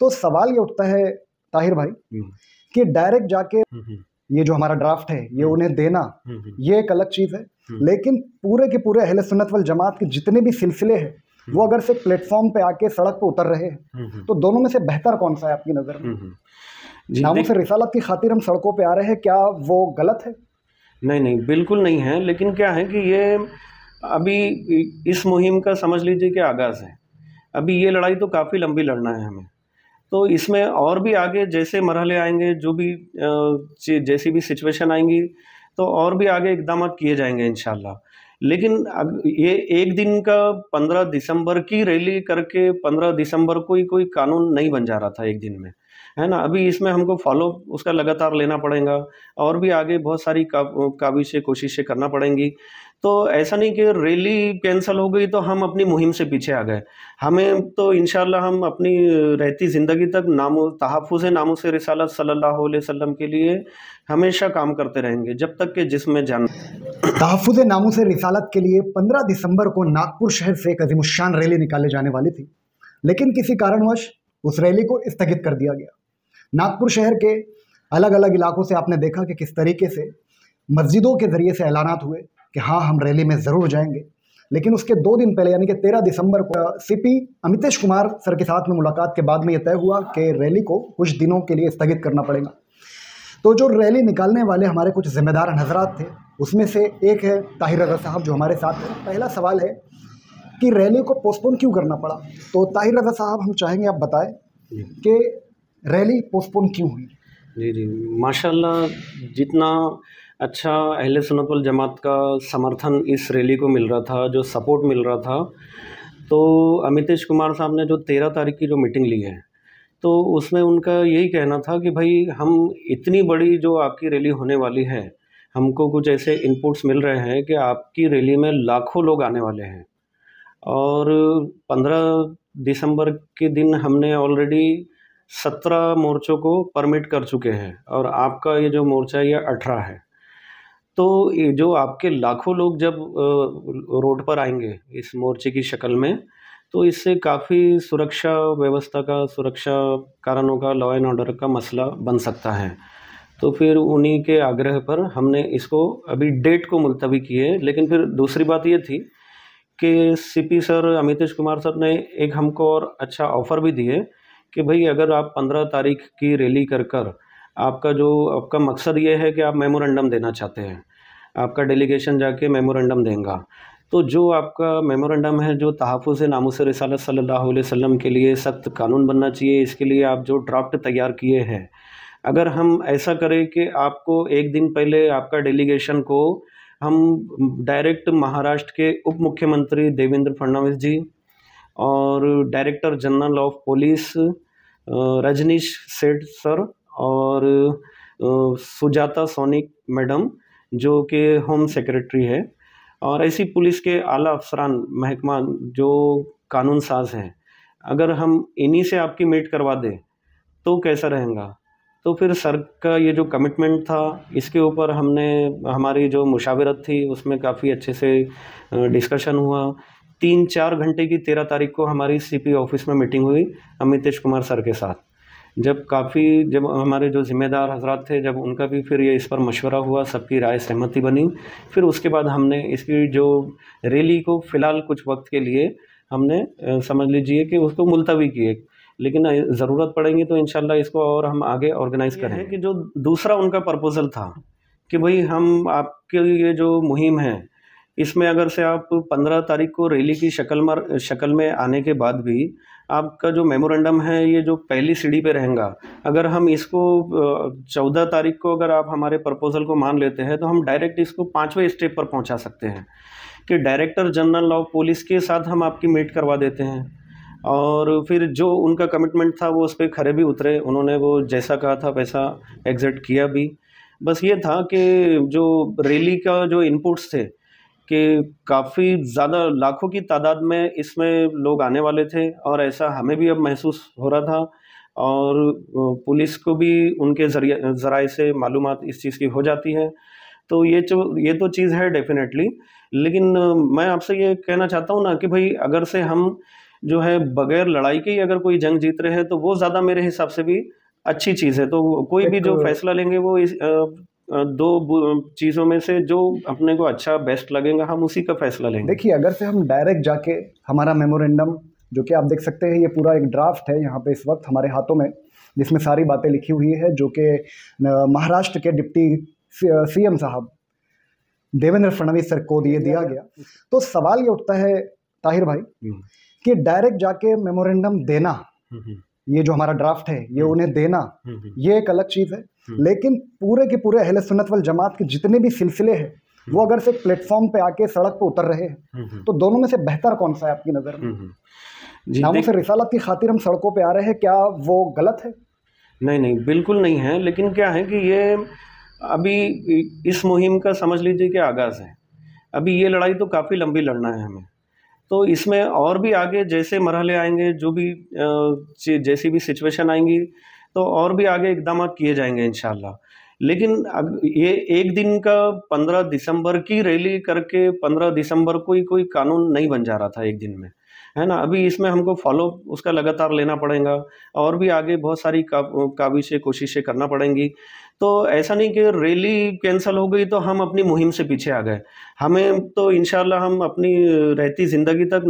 तो सवाल ये उठता है ताहिर भाई कि डायरेक्ट जाके ये जो हमारा ड्राफ्ट है ये उन्हें देना, ये एक अलग चीज़ है, लेकिन पूरे के पूरे अहले सुन्नत वल जमात के जितने भी सिलसिले हैं वो अगर से प्लेटफॉर्म पे आके सड़क पे उतर रहे हैं तो दोनों में से बेहतर कौन सा है आपकी नज़र में? नामूस रिसालत की खातिर हम सड़कों पे आ रहे हैं, क्या वो गलत है? नहीं नहीं, बिल्कुल नहीं है। लेकिन क्या है कि ये अभी इस मुहिम का समझ लीजिए कि आगाज़ है। अभी ये लड़ाई तो काफ़ी लंबी लड़ना है हमें, तो इसमें और भी आगे जैसे मरहले आएंगे, जो भी जैसी भी सिचुएशन आएंगी, तो और भी आगे इक़दाम किए जाएंगे इंशाल्लाह। लेकिन अब ये एक दिन का 15 दिसंबर की रैली करके 15 दिसंबर को ही कोई कानून नहीं बन जा रहा था एक दिन में, है ना। अभी इसमें हमको फॉलो उसका लगातार लेना पड़ेगा और भी आगे बहुत सारी काबिशें कोशिशें करना पड़ेंगी। तो ऐसा नहीं कि रैली कैंसिल हो गई तो हम अपनी मुहिम से पीछे आ गए। हमें तो इंशाल्लाह हम अपनी रहती ज़िंदगी तक तहफ़्फ़ुज़ नामूस रिसालत सल्लल्लाहु अलैहि वसल्लम के लिए हमेशा काम करते रहेंगे जब तक कि जिसमें जान। तहफ़्फ़ुज़ नामूस रिसालत के लिए 15 दिसंबर को नागपुर शहर से एक अज़ीमुश्शान रैली निकाले जाने वाली थी, लेकिन किसी कारणवश उस रैली को स्थगित कर दिया गया। नागपुर शहर के अलग अलग इलाकों से आपने देखा कि किस तरीके से मस्जिदों के ज़रिए से ऐलानात हुए कि हाँ हम रैली में ज़रूर जाएंगे, लेकिन उसके 2 दिन पहले यानी कि 13 दिसंबर को सीपी अमितेश कुमार सर के साथ में मुलाकात के बाद में यह तय हुआ कि रैली को कुछ दिनों के लिए स्थगित करना पड़ेगा। तो जो रैली निकालने वाले हमारे कुछ जिम्मेदार हजरात थे उसमें से एक है ताहिर रज़ा साहब जो हमारे साथ हैं। पहला सवाल है कि रैली को पोस्टपोन क्यों करना पड़ा? तो ताहिर रज़ा साहब हम चाहेंगे आप बताएं कि रैली पोस्टपोन क्यों हुई? जी जी, माशाल्लाह, जितना अच्छा अहले सुन्नत वल जमात का समर्थन इस रैली को मिल रहा था, जो सपोर्ट मिल रहा था, तो अमितेश कुमार साहब ने जो 13 तारीख की जो मीटिंग ली है, तो उसमें उनका यही कहना था कि भाई हम इतनी बड़ी जो आपकी रैली होने वाली है, हमको कुछ ऐसे इनपुट्स मिल रहे हैं कि आपकी रैली में लाखों लोग आने वाले हैं और 15 दिसंबर के दिन हमने ऑलरेडी 17 मोर्चों को परमिट कर चुके हैं और आपका ये जो मोर्चा है ये 18 है। तो ये जो आपके लाखों लोग जब रोड पर आएंगे इस मोर्चे की शक्ल में, तो इससे काफ़ी सुरक्षा व्यवस्था का, सुरक्षा कारणों का, लॉ एंड ऑर्डर का मसला बन सकता है। तो फिर उन्हीं के आग्रह पर हमने इसको अभी डेट को मुलतवी किए। लेकिन फिर दूसरी बात ये थी कि CP sir Amitesh Kumar sir ने एक हमको और अच्छा ऑफ़र भी दिए कि भाई अगर आप 15 तारीख की रैली कर आपका मकसद ये है कि आप मेमोरेंडम देना चाहते हैं, आपका डेलीगेशन जाके मेमोरेंडम देगा, तो जो आपका मेमोरेंडम है जो तहफ़्फ़ुज़ नामूस रिसालत सल्लल्लाहु अलैहि वसल्लम के लिए सख्त कानून बनना चाहिए, इसके लिए आप जो ड्राफ्ट तैयार किए हैं, अगर हम ऐसा करें कि आपको एक दिन पहले आपका डेलीगेशन को हम डायरेक्ट महाराष्ट्र के उप मुख्यमंत्री देवेंद्र फडणवीस जी और director general of police Rajnish Seth sir और सुजाता सोनिक मैडम जो कि होम सेक्रेटरी है, और ऐसी पुलिस के आला अफसरान महकमा जो कानून साज हैं, अगर हम इन्हीं से आपकी मीट करवा दें तो कैसा रहेगा? तो फिर सर का ये जो कमिटमेंट था इसके ऊपर हमने, हमारी जो मुशावरत थी उसमें काफ़ी अच्छे से डिस्कशन हुआ। 3-4 घंटे की 13 तारीख को हमारी सीपी ऑफिस में मीटिंग हुई अमितेश कुमार सर के साथ। जब हमारे जो ज़िम्मेदार हजरात थे, जब उनका भी फिर ये इस पर मशवरा हुआ, सबकी राय सहमति बनी, फिर उसके बाद हमने इसकी जो रैली को फ़िलहाल कुछ वक्त के लिए हमने समझ लीजिए कि उसको मुलतवी किए, लेकिन ज़रूरत पड़ेगी तो इंशाल्लाह इसको और हम आगे ऑर्गेनाइज़ करेंगे। कि जो दूसरा उनका प्रपोज़ल था कि भाई हम आपके ये जो मुहिम है इसमें अगर से आप 15 तारीख को रैली की शक्ल में आने के बाद भी आपका जो मेमोरेंडम है ये जो पहली सीढ़ी पे रहेगा, अगर हम इसको 14 तारीख को अगर आप हमारे प्रपोज़ल को मान लेते हैं तो हम डायरेक्ट इसको 5वें स्टेप पर पहुंचा सकते हैं कि डायरेक्टर जनरल ऑफ पुलिस के साथ हम आपकी मीट करवा देते हैं। और फिर जो उनका कमिटमेंट था वो उस पर खरे भी उतरे, उन्होंने वो जैसा कहा था वैसा एग्जिट किया भी। बस ये था कि जो रैली का जो इनपुट्स थे कि काफ़ी ज़्यादा लाखों की तादाद में इसमें लोग आने वाले थे और ऐसा हमें भी अब महसूस हो रहा था और पुलिस को भी उनके ज़राए से मालूमात इस चीज़ की हो जाती है। तो ये तो चीज़ है डेफिनेटली। लेकिन मैं आपसे ये कहना चाहता हूँ ना कि भाई अगर से हम जो है बगैर लड़ाई के ही अगर कोई जंग जीत रहे हैं तो वो ज़्यादा मेरे हिसाब से भी अच्छी चीज़ है। तो कोई भी जो फैसला लेंगे वो इस दो चीज़ों में से जो अपने को अच्छा बेस्ट लगेगा हम उसी का फैसला लेंगे। देखिए, अगर से हम डायरेक्ट जाके हमारा मेमोरेंडम, जो कि आप देख सकते हैं ये पूरा एक ड्राफ्ट है यहाँ पे इस वक्त हमारे हाथों में, जिसमें सारी बातें लिखी हुई है, जो कि महाराष्ट्र के डिप्टी सीएम साहब देवेंद्र फडणवीस सर को दिया गया। तो सवाल ये उठता है ताहिर भाई कि डायरेक्ट जाके मेमोरेंडम देना, ये जो हमारा ड्राफ्ट है ये उन्हें देना, ये एक अलग चीज़ है, लेकिन पूरे के पूरे अहले सुन्नत वल जमात के जितने भी सिलसिले हैं वो अगर से प्लेटफॉर्म पे आके सड़क पे उतर रहे हैं तो दोनों में से बेहतर कौन सा है आपकी नज़र में? नामों से रिसालत की खातिर हम सड़कों पे आ रहे हैं, क्या वो गलत है? नहीं नहीं, बिल्कुल नहीं है, लेकिन क्या है कि ये अभी इस मुहिम का समझ लीजिए कि आगाज़ है। अभी ये लड़ाई तो काफ़ी लंबी लड़ना है हमें, तो इसमें और भी आगे जैसे मरहले आएंगे, जो भी जैसी भी सिचुएशन आएंगी तो और भी आगे इक़दाम किए जाएंगे इंशाअल्लाह। लेकिन अब ये एक दिन का 15 दिसंबर की रैली करके 15 दिसंबर को ही कोई कानून नहीं बन जा रहा था एक दिन में, है ना। अभी इसमें हमको फॉलो उसका लगातार लेना पड़ेगा और भी आगे बहुत सारी काविशें कोशिशें करना पड़ेंगी। तो ऐसा नहीं कि रैली कैंसिल हो गई तो हम अपनी मुहिम से पीछे आ गए। हमें तो इंशाअल्लाह हम अपनी रहती ज़िंदगी तक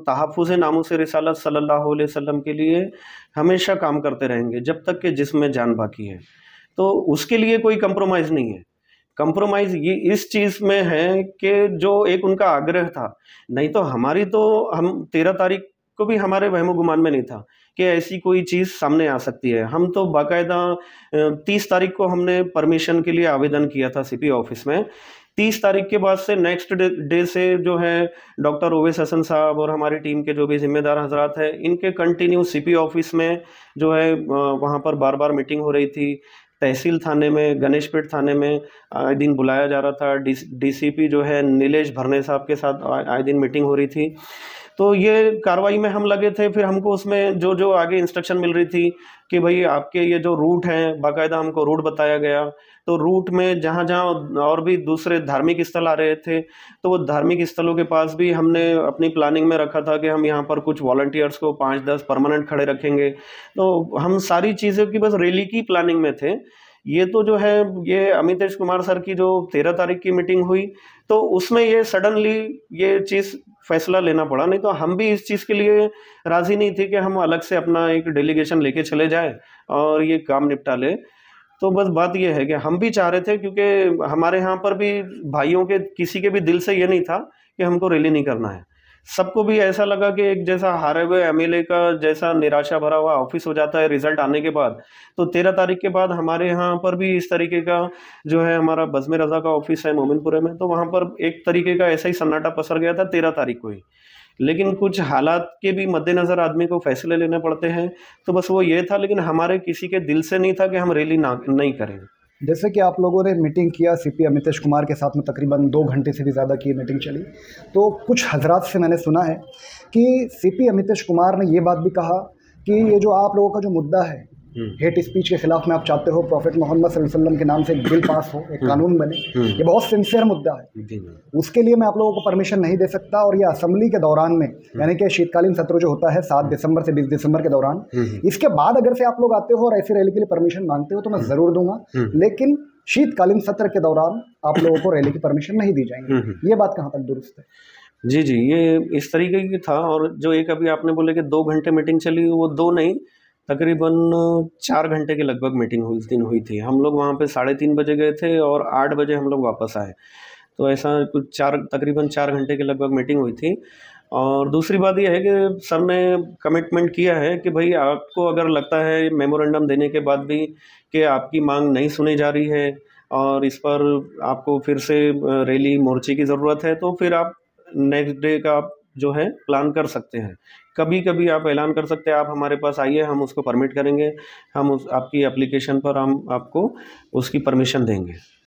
तहफ़्फ़ुज़ नामूस रिसालत सल्लल्लाहु अलैहि वसल्लम के लिए हमेशा काम करते रहेंगे जब तक कि जिस्म जान बाकी है। तो उसके लिए कोई कंप्रोमाइज़ नहीं है। कंप्रोमाइज़ ये इस चीज़ में है कि जो एक उनका आग्रह था, नहीं तो हमारी तो हम 13 तारीख को भी हमारे वहमो गुमान में नहीं था कि ऐसी कोई चीज़ सामने आ सकती है। हम तो बाकायदा 30 तारीख को हमने परमिशन के लिए आवेदन किया था सीपी ऑफिस में। 30 तारीख के बाद से नेक्स्ट डे से जो है डॉक्टर ओवैस हसन साहब और हमारी टीम के जो भी जिम्मेदार हजरात हैं, इनके कंटिन्यू सीपी ऑफिस में जो है वहाँ पर बार बार मीटिंग हो रही थी। तहसील थाने में, गणेशपेट थाने में आए दिन बुलाया जा रहा था। डीसीपी जो है नीलेश भरने साहब के साथ आए दिन मीटिंग हो रही थी। तो ये कार्रवाई में हम लगे थे। फिर हमको उसमें जो जो आगे इंस्ट्रक्शन मिल रही थी कि भाई आपके ये जो रूट हैं, बाकायदा हमको रूट बताया गया। तो रूट में जहाँ जहाँ और भी दूसरे धार्मिक स्थल आ रहे थे, तो वो धार्मिक स्थलों के पास भी हमने अपनी प्लानिंग में रखा था कि हम यहाँ पर कुछ वॉलंटियर्स को 5-10 परमानेंट खड़े रखेंगे। तो हम सारी चीज़ों की बस रैली की प्लानिंग में थे। ये तो जो है ये अमितेश कुमार सर की जो 13 तारीख की मीटिंग हुई, तो उसमें ये सडनली ये चीज़ फैसला लेना पड़ा। नहीं तो हम भी इस चीज़ के लिए राज़ी नहीं थे कि हम अलग से अपना एक डेलीगेशन लेके चले जाए और ये काम निपटा ले। तो बस बात ये है कि हम भी चाह रहे थे, क्योंकि हमारे यहाँ पर भी भाइयों के किसी के भी दिल से ये नहीं था कि हमको रैली नहीं करना है। सबको भी ऐसा लगा कि एक जैसा हारे हुए एमएलए का जैसा निराशा भरा हुआ ऑफिस हो जाता है रिजल्ट आने के बाद, तो 13 तारीख के बाद हमारे यहाँ पर भी इस तरीके का जो है हमारा बज़्म रज़ा का ऑफिस है मोमिनपुरे में, तो वहाँ पर एक तरीके का ऐसा ही सन्नाटा पसर गया था 13 तारीख को ही। लेकिन कुछ हालात के भी मद्देनज़र आदमी को फैसले लेने पड़ते हैं, तो बस वो ये था। लेकिन हमारे किसी के दिल से नहीं था कि हम रैली नहीं करें। जैसे कि आप लोगों ने मीटिंग किया सीपी अमितेश कुमार के साथ में, तकरीबन 2 घंटे से भी ज़्यादा की मीटिंग चली, तो कुछ हजरात से मैंने सुना है कि सीपी अमितेश कुमार ने ये बात भी कहा कि ये जो आप लोगों का जो मुद्दा है हेट स्पीच के खिलाफ में, आप चाहते हो प्रॉफिट मोहम्मद सल्लल्लाहु अलैहि वसल्लम के नाम से एक बिल पास हो, एक कानून बने, ये बहुत सिंसियर मुद्दा है, उसके लिए मैं आप लोगों को परमिशन नहीं दे सकता। और ये असेंबली के दौरान में, यानी कि शीतकालीन सत्र जो होता है 7 दिसंबर से 20 दिसंबर के दौरान, इसके बाद अगर से आप लोग आते हो और ऐसी रैली के लिए परमिशन मांगते हो तो मैं ज़रूर दूंगा, लेकिन शीतकालीन सत्र के दौरान आप लोगों को रैली की परमिशन नहीं दी जाएंगी। ये बात कहाँ तक दुरुस्त है? जी जी, ये इस तरीके की था। और जो एक अभी आपने बोले कि 2 घंटे मीटिंग चली, वो 2 नहीं, तकरीबन 4 घंटे के लगभग मीटिंग उस दिन हुई थी। हम लोग वहाँ पे 3:30 बजे गए थे और 8 बजे हम लोग वापस आए। तो ऐसा कुछ तकरीबन 4 घंटे के लगभग मीटिंग हुई थी। और दूसरी बात यह है कि सर ने कमिटमेंट किया है कि भाई आपको अगर लगता है मेमोरेंडम देने के बाद भी कि आपकी मांग नहीं सुनी जा रही है और इस पर आपको फिर से रैली मोर्चे की ज़रूरत है, तो फिर आप नेक्स्ट डे का आप जो है प्लान कर सकते हैं। कभी कभी आप ऐलान कर सकते हैं, आप हमारे पास आइए, हम उसको परमिट करेंगे, हम आपकी एप्लीकेशन पर हम आपको उसकी परमिशन देंगे।